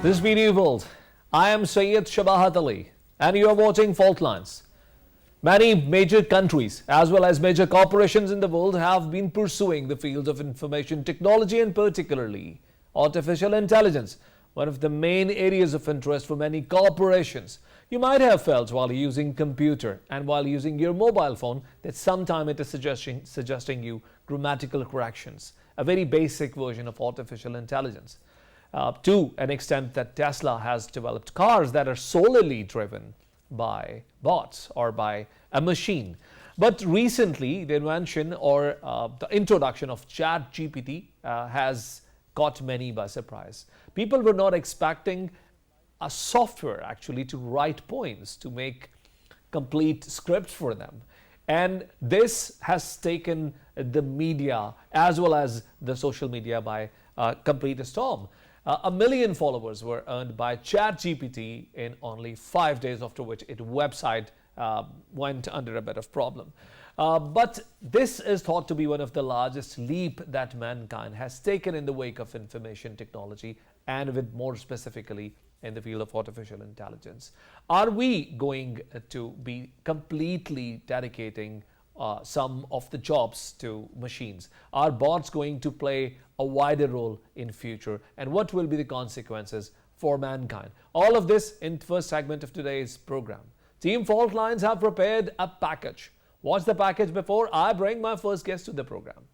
This is BD World. I am Syed SHABAHAT and you are watching Fault Lines. Many major countries as well as major corporations in the world have been pursuing the field of information technology and particularly artificial intelligence, one of the main areas of interest for many corporations. You might have felt while using computer and while using your mobile phone that sometime it is suggesting you grammatical corrections, a very basic version of artificial intelligence. To an extent that Tesla has developed cars that are solely driven by bots or by a machine. But recently, the invention or the introduction of ChatGPT has caught many by surprise. People were not expecting a software actually to write poems, to make complete scripts for them. And this has taken the media as well as the social media by complete storm. 1 million followers were earned by ChatGPT in only 5 days, after which its website went under a bit of problem. But this is thought to be one of the largest leap that mankind has taken in the wake of information technology and with more specifically in the field of artificial intelligence. Are we going to be completely dedicating some of the jobs to machines? Are bots going to play a wider role in future? And what will be the consequences for mankind? All of this in the first segment of today's program. Team Fault Lines have prepared a package. Watch the package before I bring my first guest to the program.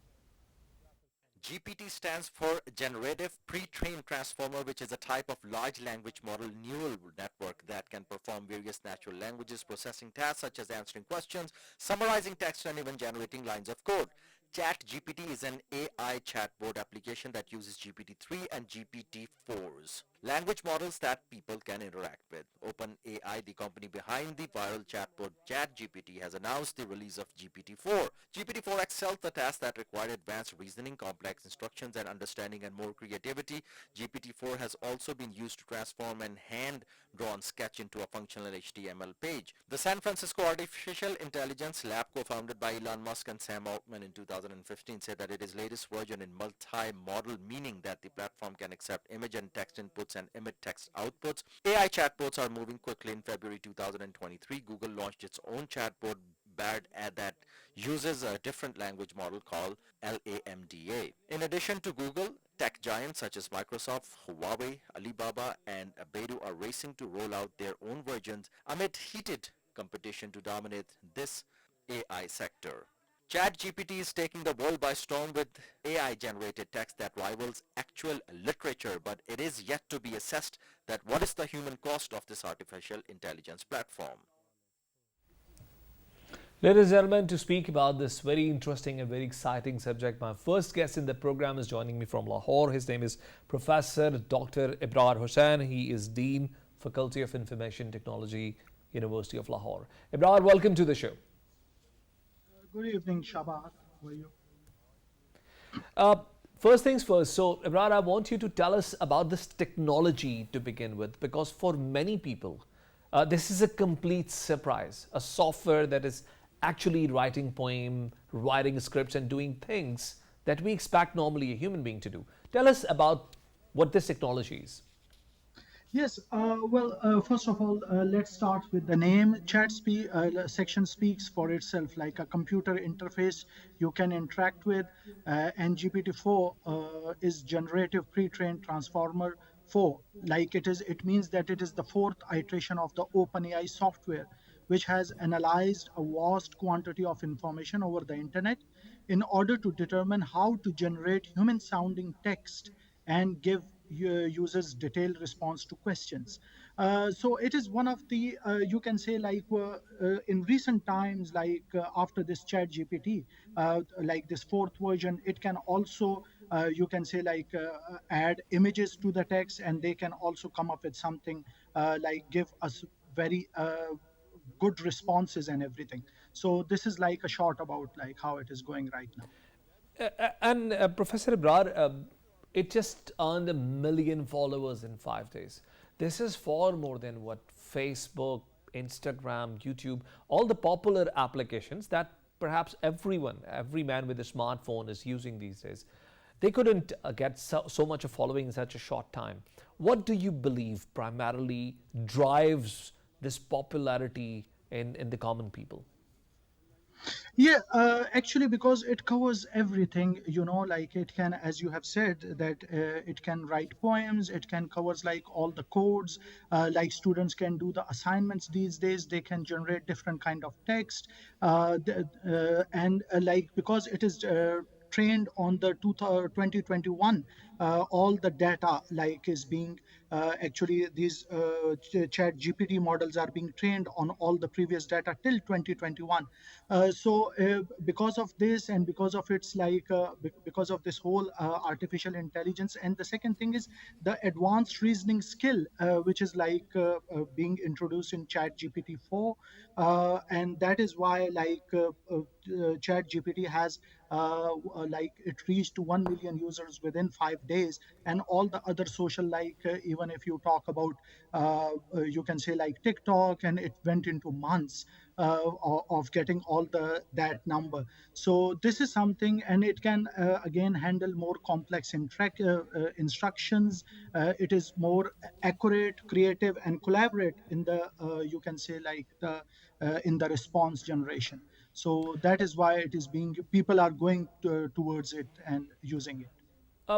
GPT stands for Generative Pre-trained Transformer, which is a type of large language model neural network that can perform various natural languages processing tasks such as answering questions, summarizing text, and even generating lines of code. ChatGPT is an AI chatbot application that uses GPT-3 and GPT-4's language models that people can interact with. OpenAI, the company behind the viral chatbot ChatGPT, has announced the release of GPT-4. GPT-4 excels the tasks that require advanced reasoning, complex instructions, and understanding and more creativity. GPT-4 has also been used to transform an hand-drawn sketch into a functional HTML page. The San Francisco Artificial Intelligence Lab, co-founded by Elon Musk and Sam Altman in 2015, said that it is latest version in multi-model, meaning that the platform can accept image and text inputs and emit text outputs. AI chatbots are moving quickly. In February 2023, Google launched its own chatbot, Bard, that uses a different language model called LAMDA. In addition to Google, tech giants such as Microsoft, Huawei, Alibaba, and Baidu are racing to roll out their own versions amid heated competition to dominate this AI sector. ChatGPT is taking the world by storm with AI-generated text that rivals actual literature, but it is yet to be assessed that what is the human cost of this artificial intelligence platform. Ladies and gentlemen, to speak about this very interesting and very exciting subject, my first guest in the program is joining me from Lahore. His name is Professor Dr. Ibrar Hussain. He is Dean, Faculty of Information Technology, University of Lahore. Ibrar, welcome to the show. Good evening, Shabahat. How are you? First things first. So, Ibrar, I want you to tell us about this technology to begin with, because for many people, this is a complete surprise. A software that is actually writing poem, writing scripts, and doing things that we expect normally a human being to do. Tell us about what this technology is. Yes, first of all, let's start with the name. Section speaks for itself, like a computer interface you can interact with, and GPT-4 is Generative Pre-trained Transformer 4. It means that it is the fourth iteration of the OpenAI software, which has analyzed a vast quantity of information over the internet in order to determine how to generate human-sounding text and give users detailed response to questions. So it is one of the, you can say, in recent times, after this chat GPT, this fourth version, it can also, you can say, add images to the text, and they can also come up with something give us very good responses and everything. So this is like a short about how it is going right now. And Professor Ibrar, it just earned 1 million followers in 5 days. This is far more than what Facebook, Instagram, YouTube, all the popular applications that perhaps every man with a smartphone is using these days. they couldn't get so much of following in such a short time. What do you believe primarily drives this popularity in the common people? Yeah, actually, because it covers everything, like it can, as you have said, that it can write poems, it can covers like all the codes, like students can do the assignments these days, they can generate different kind of text, and like because it is trained on the 2021, all the data like is being actually these chat gpt models are being trained on all the previous data till 2021. Because of this and because of its like because of this whole artificial intelligence, and the second thing is the advanced reasoning skill, which is like being introduced in chat gpt-4, and that is why chat gpt has like it reached 1 million users within 5 days, and all the other social like even if you talk about you can say like tiktok, and it went into months of getting all the that number. So this is something, and it can again handle more complex instructions. It is more accurate, creative, and collaborate in the you can say like the in the response generation. So that is why it is being people are going towards it and using it.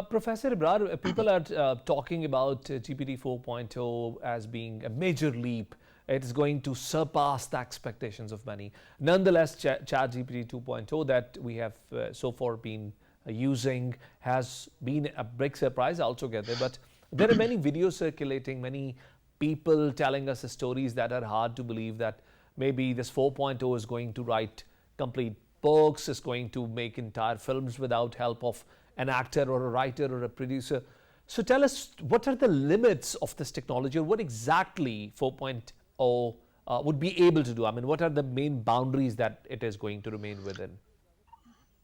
Professor Ibrar, people are talking about GPT 4.0 as being a major leap. It is going to surpass the expectations of many. Nonetheless, ChatGPT 2.0 that we have so far been using has been a big surprise altogether. But there are many videos circulating, many people telling us stories that are hard to believe that maybe this 4.0 is going to write complete books, is going to make entire films without help of an actor or a writer or a producer. So tell us, what are the limits of this technology, or what exactly 4.0 would be able to do? I mean, what are the main boundaries that it is going to remain within?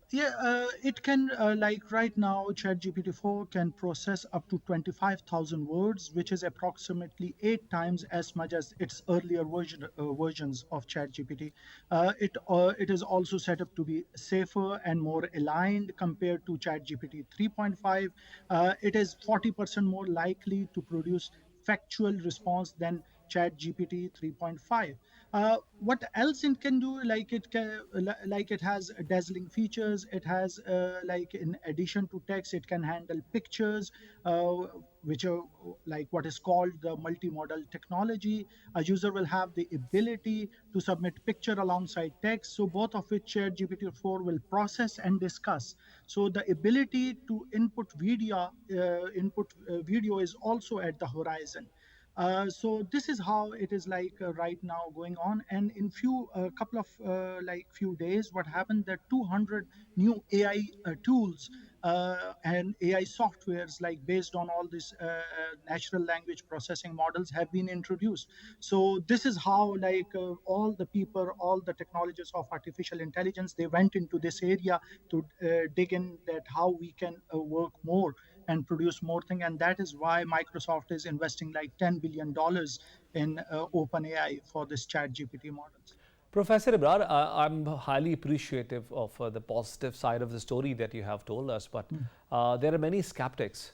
Yeah, it can like right now, ChatGPT 4 can process up to 25,000 words, which is approximately 8 times as much as its earlier versions of ChatGPT. It is also set up to be safer and more aligned compared to ChatGPT 3.5. It is 40% more likely to produce factual response than ChatGPT 3.5. What else it can do? Like it can, like it has dazzling features. It has like in addition to text, it can handle pictures, uh, which are like what is called the multimodal technology. A user will have the ability to submit picture alongside text, so both of which ChatGPT 4 will process and discuss. So the ability to input video is also at the horizon. So this is how it is like right now going on, and in few couple of like few days what happened that 200 new ai tools and ai softwares like based on all these natural language processing models have been introduced. So this is how like all the people, all the technologists of artificial intelligence, they went into this area to dig in that how we can work more and produce more thing, and that is why microsoft is investing like $10 billion in openai for this chat gpt models. Professor Ibrar, I'm highly appreciative of the positive side of the story that you have told us, but Mm, there are many skeptics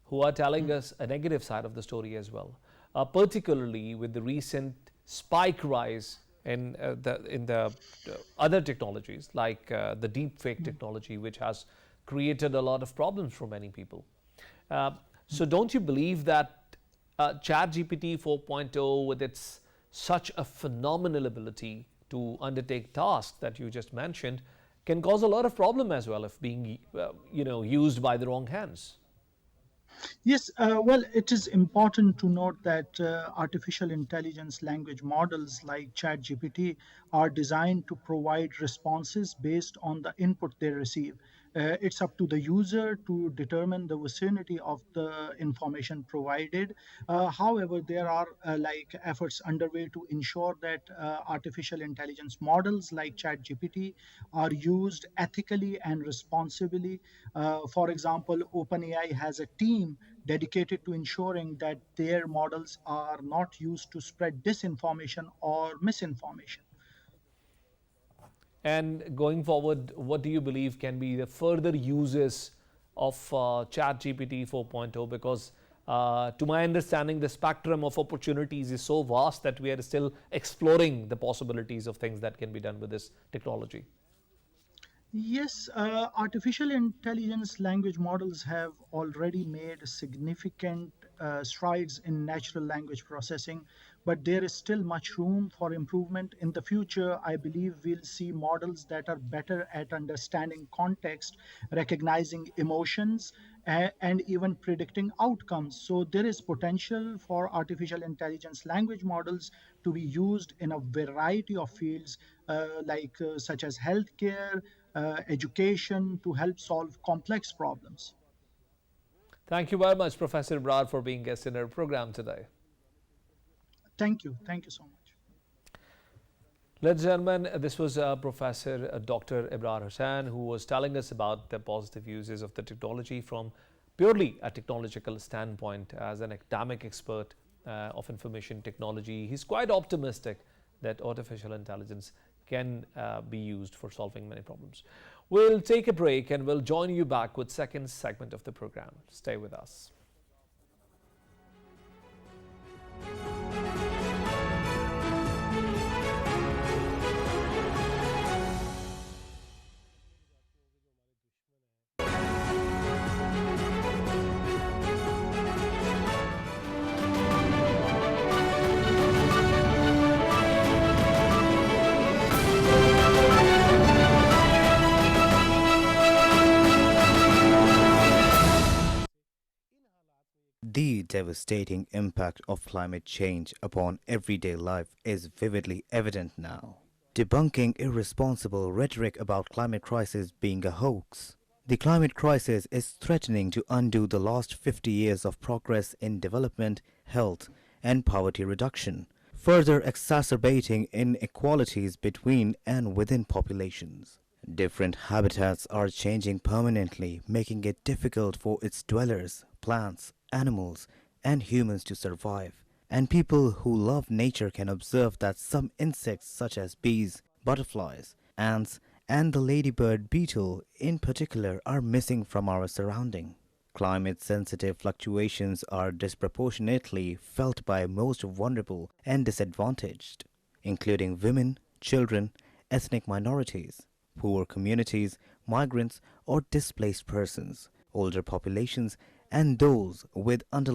who are telling mm, us a negative side of the story as well, particularly with the recent spike rise in the other technologies like the deep fake mm, technology, which has created a lot of problems for many people. Uh, mm. so don't you believe that ChatGPT 4.0, with its such a phenomenal ability to undertake tasks that you just mentioned, can cause a lot of problem as well if being used by the wrong hands? Yes, well, it is important to note that artificial intelligence language models like ChatGPT are designed to provide responses based on the input they receive. It's up to the user to determine the vicinity of the information provided. However, there are like efforts underway to ensure that artificial intelligence models like ChatGPT are used ethically and responsibly. For example, OpenAI has a team dedicated to ensuring that their models are not used to spread disinformation or misinformation. And going forward, what do you believe can be the further uses of ChatGPT 4.0? Because to my understanding, the spectrum of opportunities is so vast that we are still exploring the possibilities of things that can be done with this technology. Yes, artificial intelligence language models have already made significant strides in natural language processing, but there is still much room for improvement. In the future, I believe we'll see models that are better at understanding context, recognizing emotions, and even predicting outcomes. So, there is potential for artificial intelligence language models to be used in a variety of fields, such as healthcare, education, to help solve complex problems. Thank you very much, Professor Brad, for being guest in our program today. Thank you. Thank you so much. Ladies and gentlemen, this was Professor Dr. Ibrar Hussain, who was telling us about the positive uses of the technology from purely a technological standpoint. As an academic expert of information technology, he's quite optimistic that artificial intelligence can be used for solving many problems. We'll take a break and we'll join you back with second segment of the program. Stay with us. The devastating impact of climate change upon everyday life is vividly evident now. Debunking irresponsible rhetoric about climate crisis being a hoax. The climate crisis is threatening to undo the last 50 years of progress in development, health, and poverty reduction, further exacerbating inequalities between and within populations. Different habitats are changing permanently, making it difficult for its dwellers, plants, animals, and humans to survive. And people who love nature can observe that some insects, such as bees, butterflies, ants, and the ladybird beetle in particular, are missing from our surrounding. Climate sensitive fluctuations are disproportionately felt by most vulnerable and disadvantaged, including women, children, ethnic minorities, poor communities, migrants or displaced persons, older populations, and those with underlying.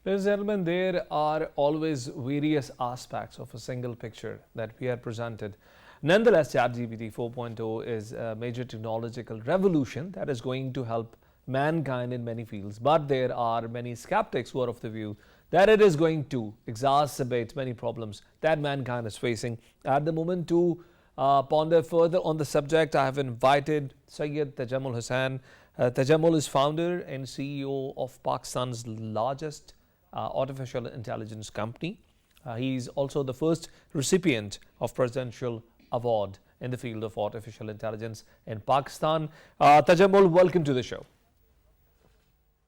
Ladies and gentlemen, there are always various aspects of a single picture that we are presented. Nonetheless, ChatGPT 4.0 is a major technological revolution that is going to help mankind in many fields. But there are many skeptics who are of the view that it is going to exacerbate many problems that mankind is facing. At the moment, to ponder further on the subject, I have invited SYED Tajamul Hussain. Tajamul is founder and CEO of Pakistan's largest artificial intelligence company. He is also the first recipient of presidential award in the field of artificial intelligence in Pakistan. Tajamul, welcome to the show.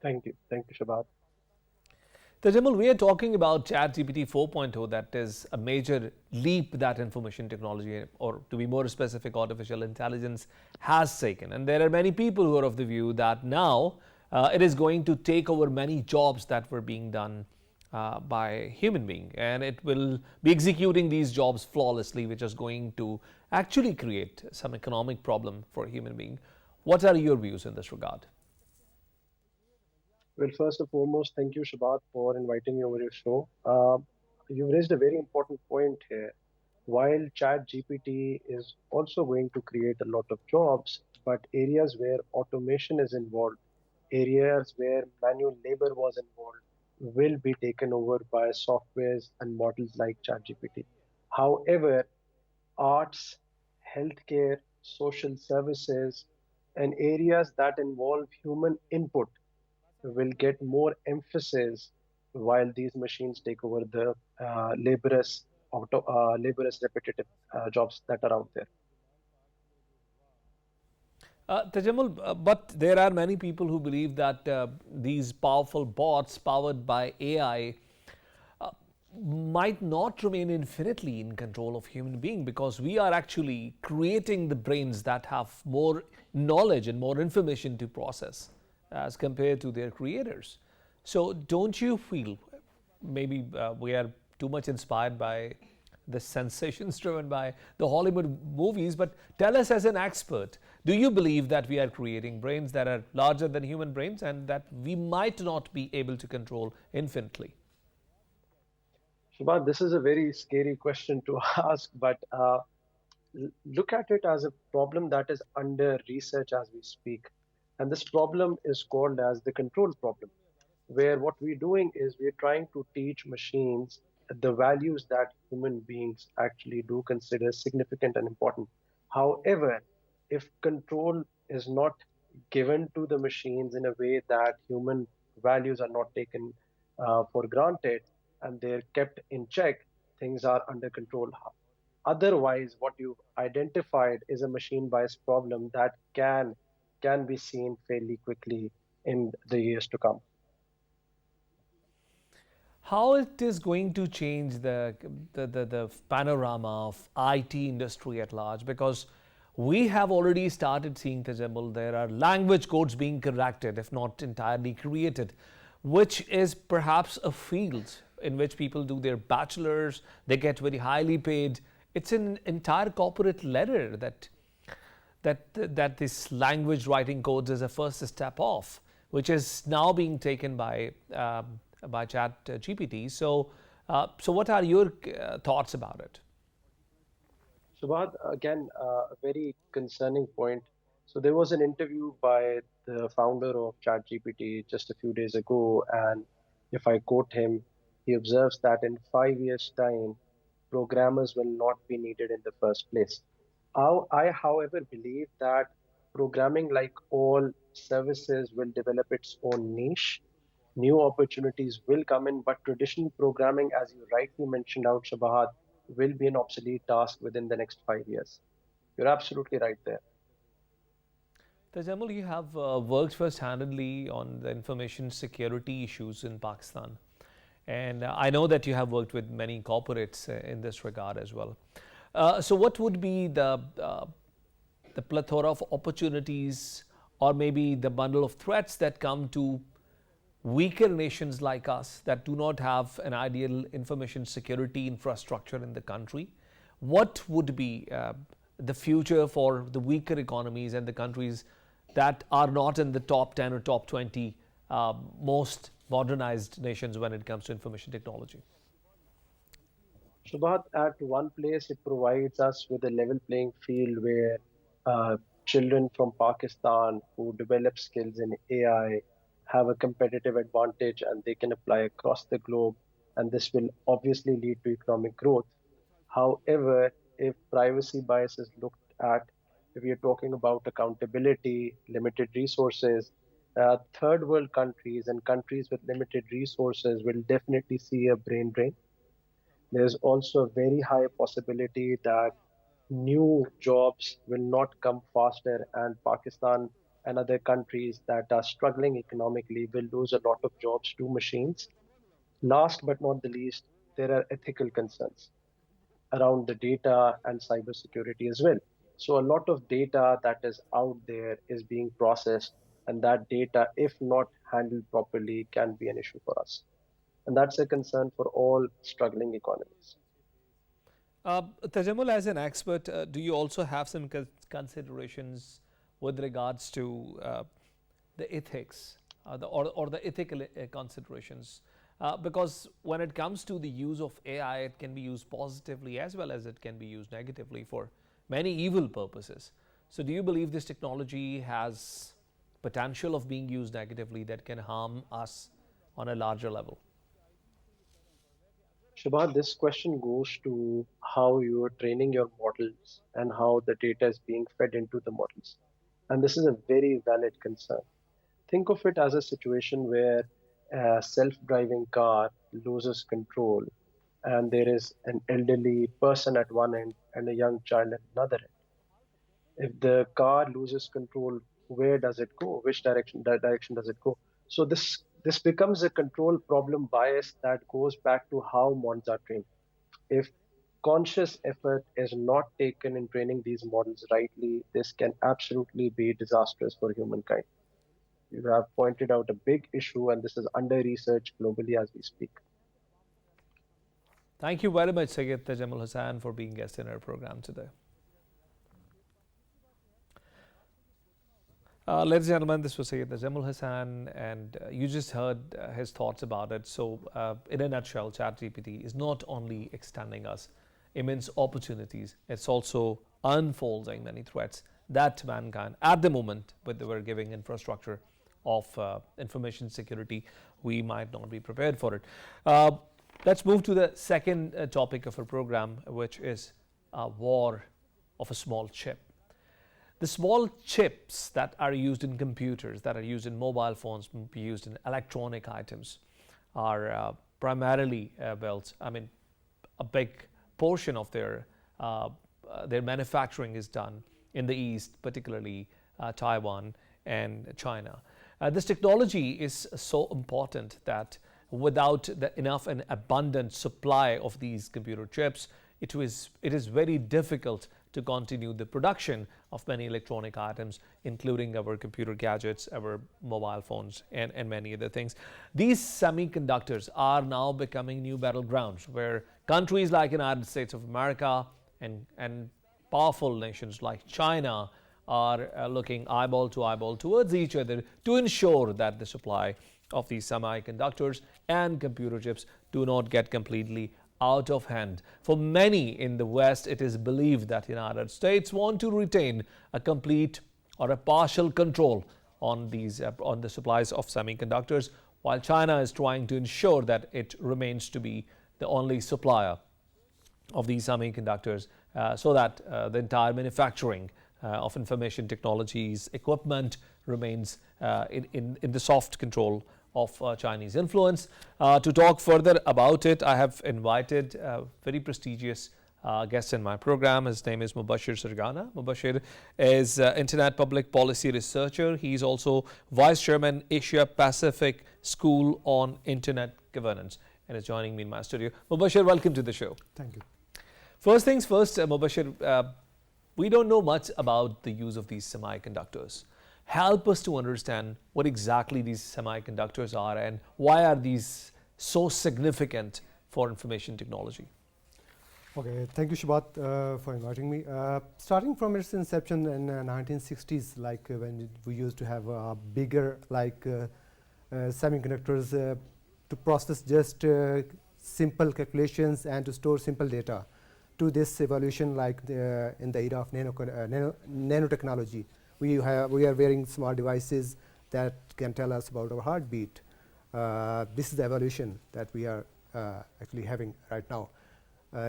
Thank you. Thank you, Shabbat. Tajamul, we are talking about ChatGPT 4.0, that is a major leap that information technology, or to be more specific, artificial intelligence, has taken. And there are many people who are of the view that now it is going to take over many jobs that were being done by human being, and it will be executing these jobs flawlessly, which is going to actually create some economic problem for human being. What are your views in this regard? Well, first and foremost, thank you, Shabbat, for inviting me over your show. You've raised a very important point here. While Chat GPT is also going to create a lot of jobs, but areas where automation is involved, areas where manual labor was involved, will be taken over by softwares and models like ChatGPT. However, arts, healthcare, social services, and areas that involve human input will get more emphasis while these machines take over the laborious repetitive jobs that are out there. Tajamul, but there are many people who believe that these powerful bots powered by AI might not remain infinitely in control of human being, because we are actually creating the brains that have more knowledge and more information to process as compared to their creators. So don't you feel maybe we are too much inspired by the sensations driven by the Hollywood movies, but tell us as an expert, do you believe that we are creating brains that are larger than human brains and that we might not be able to control infinitely? Shubha, this is a very scary question to ask, but look at it as a problem that is under research as we speak. And this problem is called as the control problem, where what we're doing is we're trying to teach machines the values that human beings actually do consider significant and important. However, if control is not given to the machines in a way that human values are not taken for granted and they're kept in check, things are under control. Otherwise, what you've identified is a machine bias problem that can be seen fairly quickly in the years to come. How it is going to change the panorama of IT industry at large, because we have already started seeing, Tajammul, there are language codes being corrected, if not entirely created, which is perhaps a field in which people do their bachelors, they get very highly paid. It's an entire corporate ladder that this language writing codes is a first step off, which is now being taken by Chat GPT. So what are your thoughts about it? Subhath, again, a very concerning point. So there was an interview by the founder of ChatGPT just a few days ago, and if I quote him, he observes that in 5 years' time, programmers will not be needed in the first place. However, believe that programming, like all services, will develop its own niche. New opportunities will come in, but traditional programming, as you rightly mentioned out, Shabahat, will be an obsolete task within the next 5 years. You're absolutely right there. Tajammul, you have worked first-handedly on the information security issues in Pakistan. And I know that you have worked with many corporates in this regard as well. So what would be the plethora of opportunities, or maybe the bundle of threats that come to weaker nations like us that do not have an ideal information security infrastructure in the country? What would be the future for the weaker economies and the countries that are not in the top 10 or top 20 most modernized nations when it comes to information technology? Subhat, at one place, it provides us with a level playing field where uh, children from Pakistan who develop skills in AI have a competitive advantage and they can apply across the globe. And this will obviously lead to economic growth. However, if privacy bias is looked at, if we are talking about accountability, limited resources, third world countries and countries with limited resources will definitely see a brain drain. There's also a very high possibility that new jobs will not come faster, and Pakistan and other countries that are struggling economically will lose a lot of jobs to machines. Last but not the least, there are ethical concerns around the data and cybersecurity as well. So, a lot of data that is out there is being processed, and that data, if not handled properly, can be an issue for us. And that's a concern for all struggling economies. Tajammul, as an expert, do you also have some considerations with regards to the ethics or the ethical considerations? Because when it comes to the use of AI, it can be used positively as well as it can be used negatively for many evil purposes. So, do you believe this technology has potential of being used negatively that can harm us on a larger level? Shubha, this question goes to how you are training your models and how the data is being fed into the models. And this is a very valid concern. Think of it as a situation where a self-driving car loses control and there is an elderly person at one end and a young child at another end. If the car loses control, where does it go? Which direction does it go? So this becomes a control problem bias that goes back to how models are trained. If conscious effort is not taken in training these models rightly, this can absolutely be disastrous for humankind. You have pointed out a big issue, and this is under research globally as we speak. Thank you very much, Sayyid Tajamul Hassan, for being guest in our program today. Ladies and gentlemen, this was Sayyid Tajamul Hassan, and you just heard his thoughts about it. So, in a nutshell, ChatGPT is not only extending us immense opportunities, it's also unfolding many threats that mankind, at the moment, with the we're giving infrastructure of information security, we might not be prepared for it. Let's move to the second topic of our program, which is a war of a small chip. The small chips that are used in computers, that are used in mobile phones, used in electronic items, are primarily built. I mean, a big portion of their manufacturing is done in the East, particularly Taiwan and China. This technology is so important that without enough and abundant supply of these computer chips, it is very difficult to continue the production of many electronic items, including our computer gadgets, our mobile phones, and many other things. These semiconductors are now becoming new battlegrounds where countries like United States of America and powerful nations like China are looking eyeball to eyeball towards each other to ensure that the supply of these semiconductors and computer chips do not get completely out of hand. For many in the West, it is believed that the United States want to retain a complete or a partial control on the supplies of semiconductors, while China is trying to ensure that it remains to be the only supplier of these semiconductors, so that the entire manufacturing of information technologies equipment remains in the soft control of Chinese influence. To talk further about it, I have invited a very prestigious guest in my program. His name is Mubashir Sargana. Mubashir is Internet Public Policy Researcher. He is also Vice Chairman, Asia Pacific School on Internet Governance, and is joining me in my studio. Mubashir, welcome to the show. Thank you. First things first, Mubashir, we don't know much about the use of these semiconductors. Help us to understand what exactly these semiconductors are and why are these so significant for information technology. Okay, thank you, Shabat, for inviting me. Starting from its inception in 1960s, like when we used to have bigger semiconductors to process just simple calculations and to store simple data, to this evolution in the era of nanotechnology. We are wearing small devices that can tell us about our heartbeat. This is the evolution that we are actually having right now.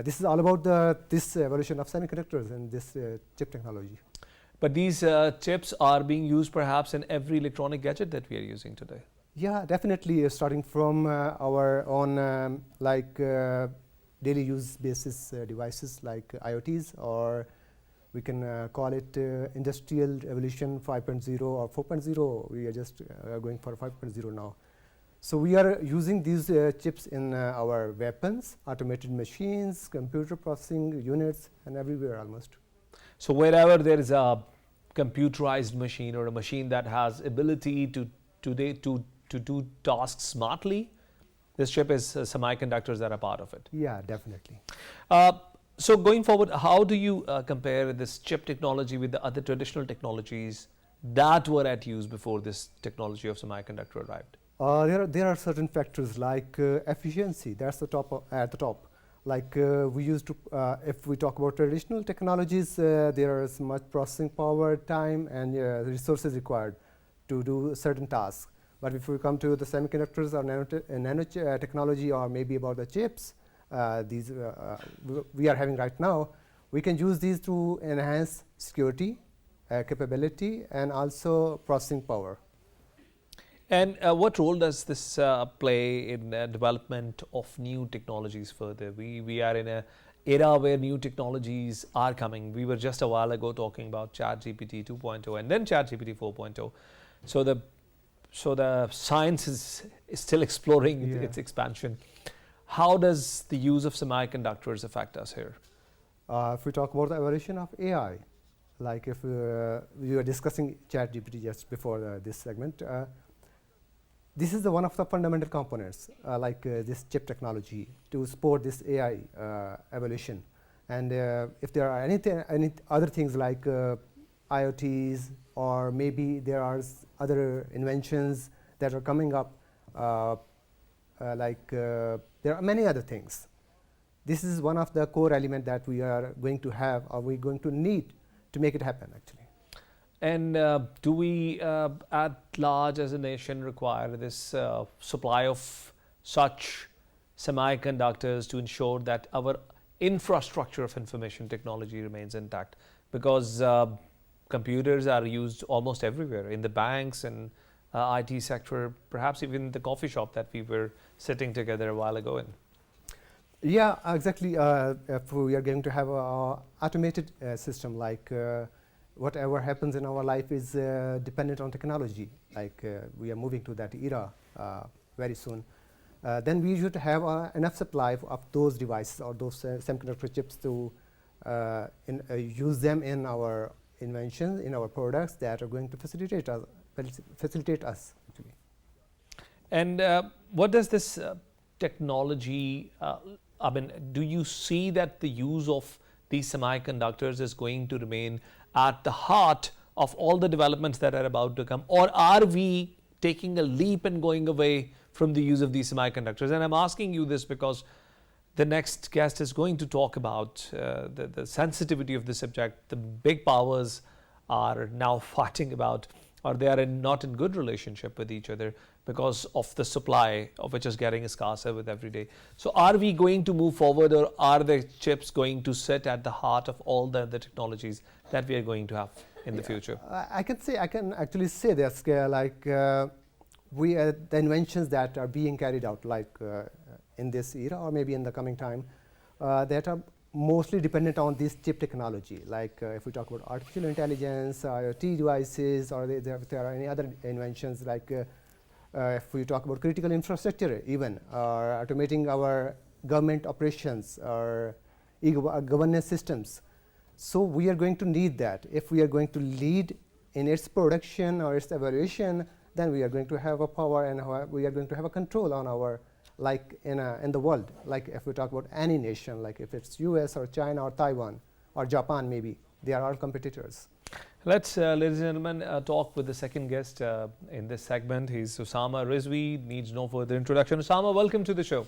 This is all about this evolution of semiconductors and this chip technology. But these chips are being used perhaps in every electronic gadget that we are using today. Yeah, definitely. Starting from our own daily use basis devices like IoTs, or we can call it Industrial Revolution 5.0 or 4.0. We are just going for 5.0 now. So we are using these chips in our weapons, automated machines, computer processing units, and everywhere almost. So wherever there is a computerized machine or a machine that has ability to do tasks smartly, this chip is semiconductors that are part of it. Yeah, definitely. So going forward, how do you compare this chip technology with the other traditional technologies that were at use before this technology of semiconductor arrived? There are certain factors like efficiency. That's at the top. Like we used to, if we talk about traditional technologies, there is much processing power, time, and resources required to do certain tasks. But if we come to the semiconductors or nanotechnology, or maybe about the chips, these we are having right now, we can use these to enhance security, capability, and also processing power. And what role does this play in development of new technologies further? We are in a era where new technologies are coming. We were just a while ago talking about ChatGPT 2.0 and then ChatGPT 4.0. So the science is still exploring its expansion. How does the use of semiconductors affect us here? If we talk about the evolution of AI, like if we were discussing ChatGPT just before this segment, this is one of the fundamental components, this chip technology, to support this AI evolution. And if there are any other things like IoTs, or maybe there are other inventions that are coming up, there are many other things. This is one of the core elements that we are going to have, or we're going to need to make it happen, actually. And do we, at large as a nation, require this supply of such semiconductors to ensure that our infrastructure of information technology remains intact? Because computers are used almost everywhere, in the banks and IT sector, perhaps even the coffee shop that we were sitting together a while ago in. Yeah, exactly. If we are going to have an automated system, like whatever happens in our life is dependent on technology, like we are moving to that era very soon, then we should have enough supply of those devices or those semiconductor chips to use them in our inventions, in our products that are going to facilitate us actually. And what does this technology, I mean, do you see that the use of these semiconductors is going to remain at the heart of all the developments that are about to come, or are we taking a leap and going away from the use of these semiconductors? And I'm asking you this because the next guest is going to talk about the sensitivity of the subject. The big powers are now fighting about, or they are not in good relationship with each other because of the supply of which is getting scarcer with every day. So are we going to move forward, or are the chips going to sit at the heart of all the technologies that we are going to have in the future? I can actually say that the inventions that are being carried out, in this era or maybe in the coming time, that are mostly dependent on this chip technology. Like if we talk about artificial intelligence, IoT devices, or if there are any other inventions, like if we talk about critical infrastructure even, or automating our government operations or governance systems. So we are going to need that. If we are going to lead in its production or its evaluation, then we are going to have a power, and we are going to have a control on our, in the world. Like if we talk about any nation, like if it's US or China or Taiwan or Japan, maybe they are all competitors. Let's, ladies and gentlemen, talk with the second guest in this segment. He's Osama Rizvi, needs no further introduction. Osama, welcome to the show.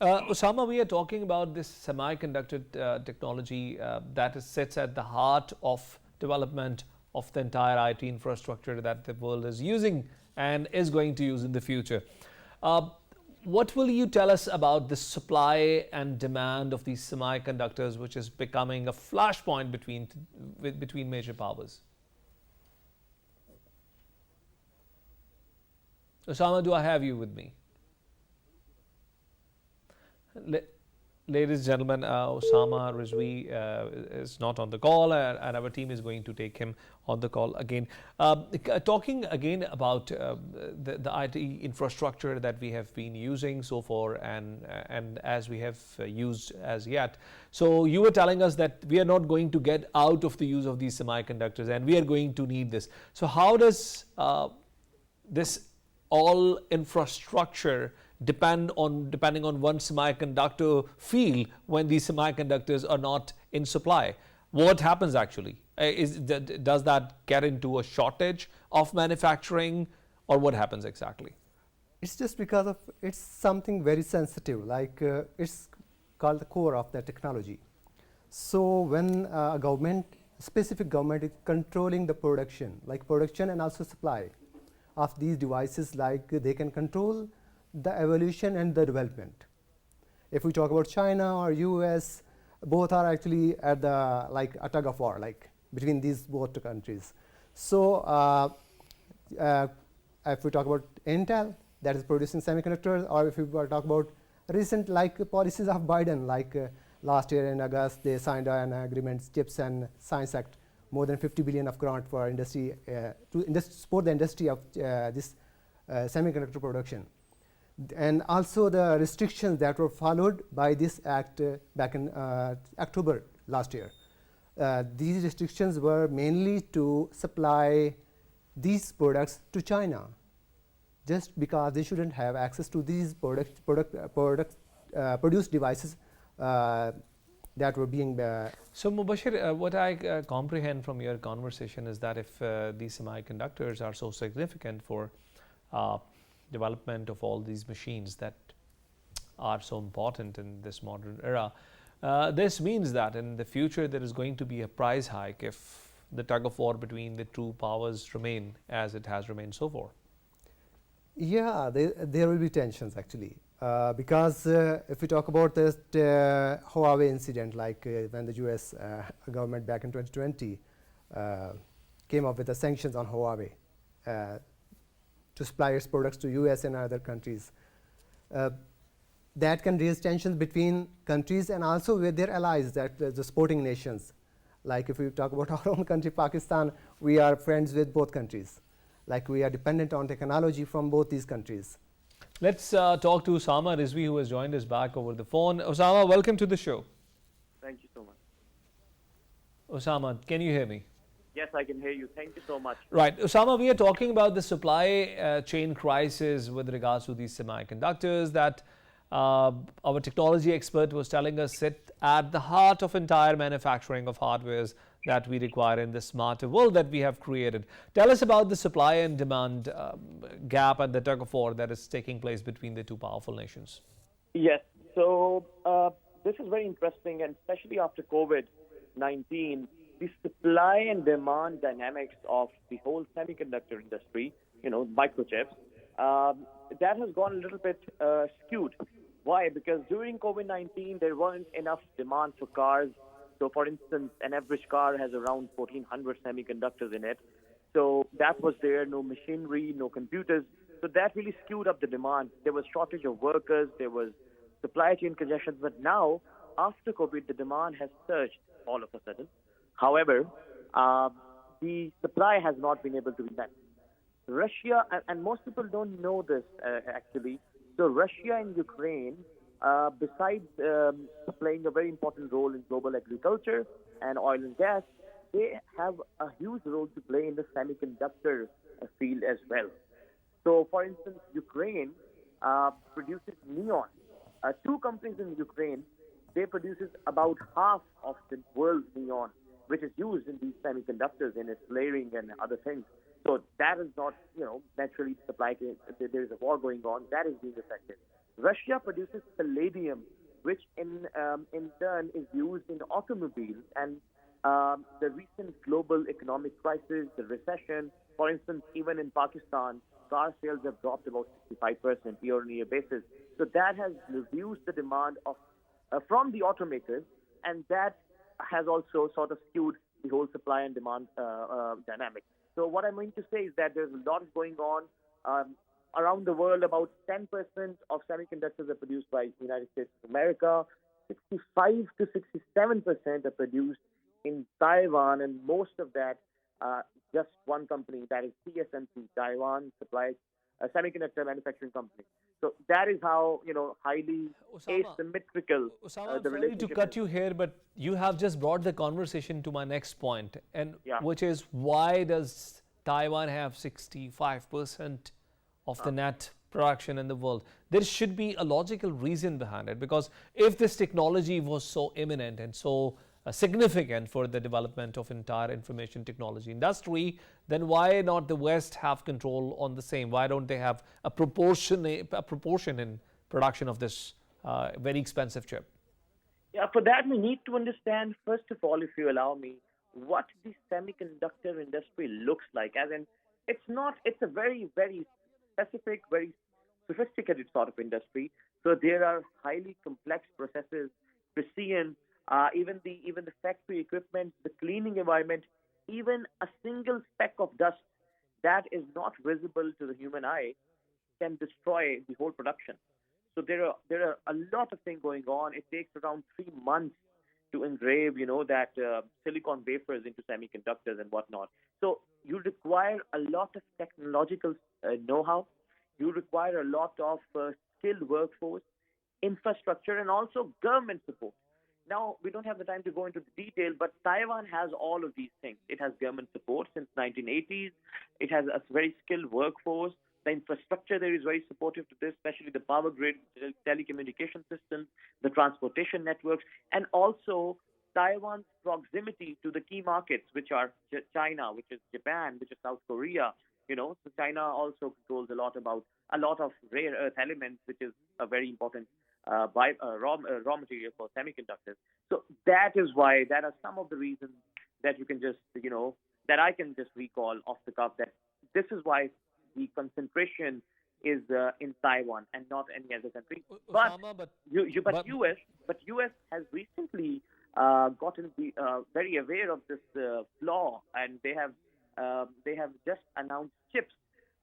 Osama, we are talking about this semiconductor technology that sits at the heart of development of the entire IT infrastructure that the world is using and is going to use in the future. What will you tell us about the supply and demand of these semiconductors, which is becoming a flashpoint between major powers? Osama, do I have you with me? Ladies and gentlemen, Osama Rizvi is not on the call, and our team is going to take him on the call again. Talking again about the IT infrastructure that we have been using so far, and as we have used as yet. So you were telling us that we are not going to get out of the use of these semiconductors, and we are going to need this. So how does this all infrastructure depending on one semiconductor field when these semiconductors are not in supply? What happens actually? Does that get into a shortage of manufacturing, or what happens exactly? It's just because of it's something very sensitive, like it's called the core of the technology. So when a specific government is controlling the production, like production and also supply of these devices, like they can control the evolution and the development. If we talk about China or US, both are actually at the a tug of war, between these both countries. So if we talk about Intel, that is producing semiconductors, or if we talk about recent policies of Biden, last year in August, they signed an agreement, CHIPS and Science Act, more than 50 billion of grant for industry to support the industry of this semiconductor production. And also the restrictions that were followed by this act back in October last year. These restrictions were mainly to supply these products to China, just because they shouldn't have access to these produced devices that were being. So Mubashir, what I comprehend from your conversation is that if these semiconductors are so significant for development of all these machines that are so important in this modern era, this means that in the future there is going to be a price hike if the tug of war between the two powers remain as it has remained so far. Yeah, there will be tensions actually, because if we talk about this Huawei incident, when the US government back in 2020 came up with the sanctions on Huawei to supply its products to US and other countries, that can raise tensions between countries and also with their allies, that the supporting nations. Like if we talk about our own country, Pakistan, we are friends with both countries. We are dependent on technology from both these countries. Let's talk to Osama Rizvi, who has joined us back over the phone. Osama, welcome to the show. Thank you so much. Osama, can you hear me? Yes, I can hear you. Thank you so much. Right. Osama, we are talking about the supply chain crisis with regards to these semiconductors that our technology expert was telling us sit at the heart of entire manufacturing of hardwares that we require in the smarter world that we have created. Tell us about the supply and demand gap and the tug of war that is taking place between the two powerful nations. Yes. So this is very interesting, and especially after COVID-19, the supply and demand dynamics of the whole semiconductor industry, microchips, that has gone a little bit skewed. Why? Because during COVID-19, there weren't enough demand for cars. So, for instance, an average car has around 1,400 semiconductors in it. So that was there, no machinery, no computers. So that really skewed up the demand. There was shortage of workers, there was supply chain congestion. But now, after COVID, the demand has surged all of a sudden. However, the supply has not been able to be met. Russia, and most people don't know this actually, so Russia and Ukraine, besides playing a very important role in global agriculture and oil and gas, they have a huge role to play in the semiconductor field as well. So, for instance, Ukraine produces neon. Two companies in Ukraine, they produces about half of the world's neon, which is used in these semiconductors in its layering and other things. So that is not, naturally supply chain. There is a war going on. That is being affected. Russia produces palladium, which in turn is used in automobiles. And the recent global economic crisis, the recession, for instance, even in Pakistan, car sales have dropped about 65% year-on-year basis. So that has reduced the demand of from the automakers, and that has also sort of skewed the whole supply and demand dynamic. So what I'm going to say is that there's a lot going on around the world. About 10% of semiconductors are produced by the United States of America. 65 to 67% are produced in Taiwan, and most of that just one company, that is TSMC, Taiwan supplies a semiconductor manufacturing company. So that is how highly asymmetrical Osama, the sorry relationship to cut is. you here, but you have just brought the conversation to my next point, and Yeah. which is why does Taiwan have 65% of the net production in the world? There should be a logical reason behind it, because if this technology was so imminent and so significant for the development of entire information technology industry, then why not the West have control on the same? Why don't they have a proportion in production of this very expensive chip? Yeah, for that we need to understand, first of all, if you allow me, what the semiconductor industry looks like. As in, it's a very, very specific, very sophisticated sort of industry. So there are highly complex processes, precision, even the factory equipment, the cleaning environment, even a single speck of dust that is not visible to the human eye can destroy the whole production. So there are a lot of things going on. It takes around 3 months to engrave, that silicon wafers into semiconductors and whatnot. So you require a lot of technological know-how. You require a lot of skilled workforce, infrastructure, and also government support. Now, we don't have the time to go into the detail, but Taiwan has all of these things. It has government support since 1980s. It has a very skilled workforce. The infrastructure there is very supportive to this, especially the power grid, telecommunication systems, the transportation networks, and also Taiwan's proximity to the key markets, which are China, which is Japan, which is South Korea. So China also controls a lot of rare earth elements, which is a very important raw material for semiconductors. So that is why that are some of the reasons that you can just that I can just recall off the cuff, that this is why the concentration is in Taiwan and not any other country. Osama, but US has recently gotten very aware of this flaw, and they have just announced chips.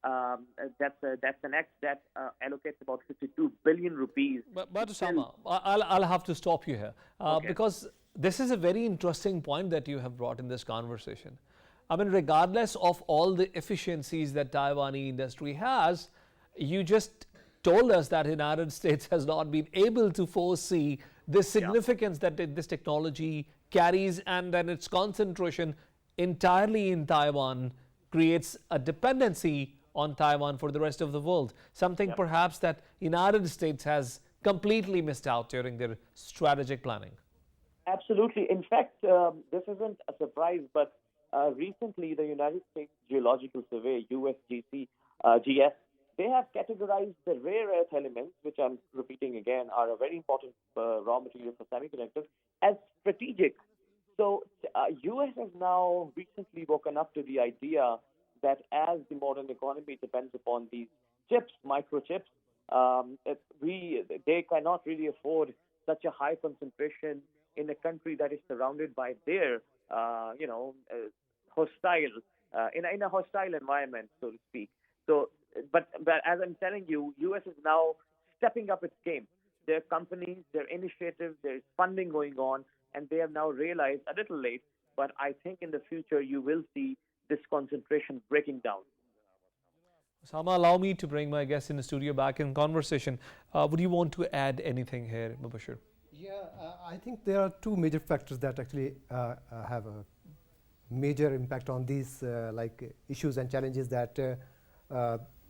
That's an act that allocates about 52 billion rupees. But Osama, I'll have to stop you here Okay. because this is a very interesting point that you have brought in this conversation. I mean, regardless of all the efficiencies that Taiwanese industry has, you just told us that the United States has not been able to foresee the significance that this technology carries, and then its concentration entirely in Taiwan creates a dependency on Taiwan for the rest of the world, something perhaps that United States has completely missed out during their strategic planning. Absolutely. In fact, this isn't a surprise, but recently the United States Geological Survey, USGC, GS, they have categorized the rare earth elements, which I'm repeating again, are a very important raw material for semiconductors, as strategic. So US has now recently woken up to the idea that as the modern economy depends upon these chips, microchips, they cannot really afford such a high concentration in a country that is surrounded by their, hostile, in a hostile environment, so to speak. So, but as I'm telling you, US is now stepping up its game. There are companies, there are initiatives, there is funding going on, and they have now realized, a little late, but I think in the future you will see this concentration breaking down. Osama, allow me to bring my guest in the studio back in conversation. Would you want to add anything here, Mubashir? Yeah, I think there are two major factors that actually have a major impact on these issues and challenges that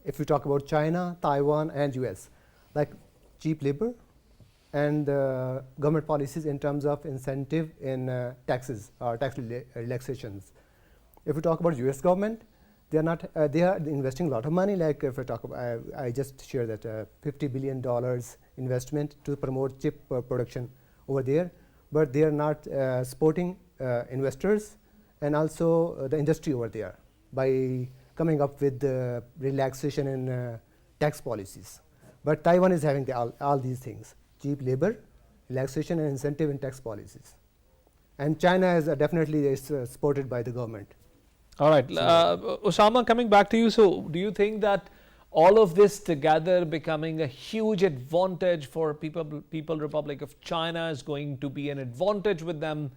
if we talk about China, Taiwan, and US, like cheap labor and government policies in terms of incentive in taxes or tax relaxations. If we talk about US government, they are investing a lot of money. Like if I talk about, I just shared that $50 billion investment to promote chip production over there, but they are not supporting investors and also the industry over there by coming up with the relaxation in tax policies. But Taiwan is having all these things: cheap labor, relaxation, and incentive in tax policies. And China is definitely supported by the government. All right, Osama, coming back to you. So, do you think that all of this together becoming a huge advantage for People Republic of China is going to be an advantage with them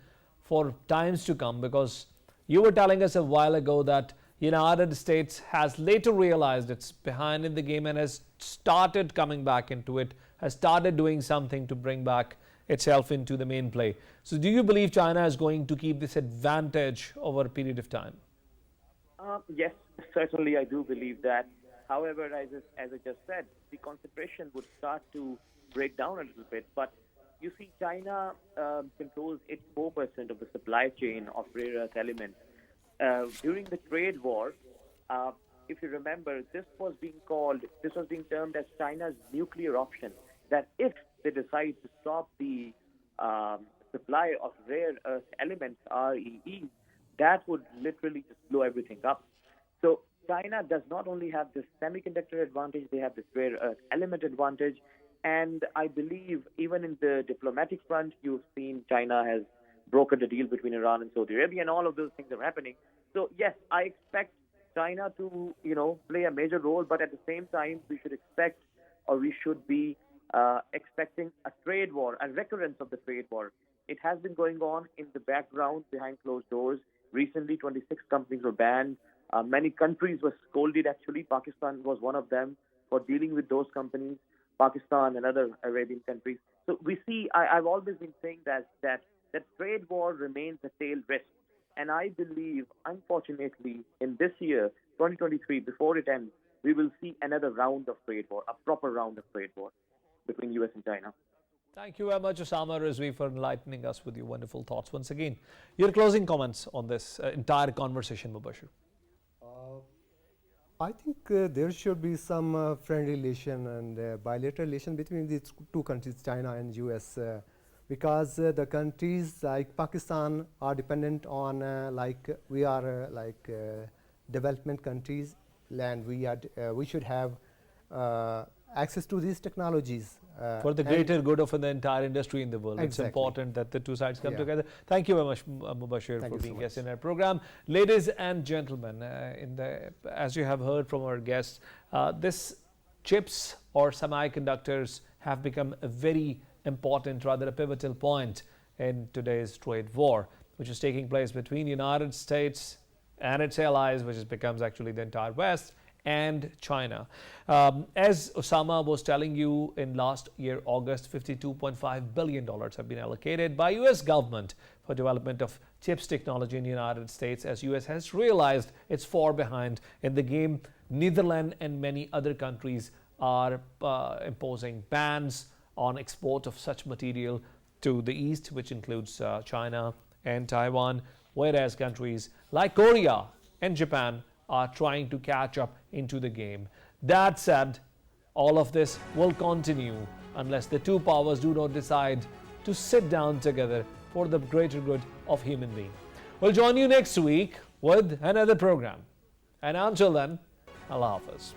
for times to come? Because you were telling us a while ago that United States has later realized it's behind in the game and has started coming back into it, has started doing something to bring back itself into the main play. So, do you believe China is going to keep this advantage over a period of time? Yes, certainly I do believe that. However, as I just said, the concentration would start to break down a little bit. But you see, China controls 84% of the supply chain of rare earth elements. During the trade war, if you remember, this was being termed as China's nuclear option. That if they decide to stop the supply of rare earth elements, REEs, that would literally just blow everything up. So China does not only have this semiconductor advantage, they have this rare earth element advantage. And I believe even in the diplomatic front, you've seen China has brokered a deal between Iran and Saudi Arabia, and all of those things are happening. So yes, I expect China to, play a major role, but at the same time, we should expect, or we should be expecting a trade war, a recurrence of the trade war. It has been going on in the background behind closed doors. Recently, 26 companies were banned. Many countries were scolded, actually. Pakistan was one of them for dealing with those companies, Pakistan and other Arabian countries. So we see, I've always been saying that trade war remains a tail risk. And I believe, unfortunately, in this year, 2023, before it ends, we will see another round of trade war, a proper round of trade war between US and China. Thank you very much, Osama Rizvi, for enlightening us with your wonderful thoughts once again. Your closing comments on this entire conversation, Mubashir. I think there should be some friendly relation and bilateral relation between these two countries, China and US, because the countries like Pakistan are dependent on we are development countries, and we should have access to these technologies. For the greater good of the entire industry in the world. Exactly. It's important that the two sides come together. Thank you very much, Mubashir, for being so guest in our program. Ladies and gentlemen, as you have heard from our guests, this chips or semiconductors have become a very important, rather a pivotal point in today's trade war, which is taking place between the United States and its allies, which becomes actually the entire West, and China. As Osama was telling you, in last year, August, $52.5 billion have been allocated by US government for development of chips technology in the United States, as US has realized it's far behind in the game. Netherlands and many other countries are imposing bans on export of such material to the East, which includes China and Taiwan, whereas countries like Korea and Japan are trying to catch up into the game. That said, all of this will continue unless the two powers do not decide to sit down together for the greater good of human beings. We'll join you next week with another program. And until then, Allah Hafiz.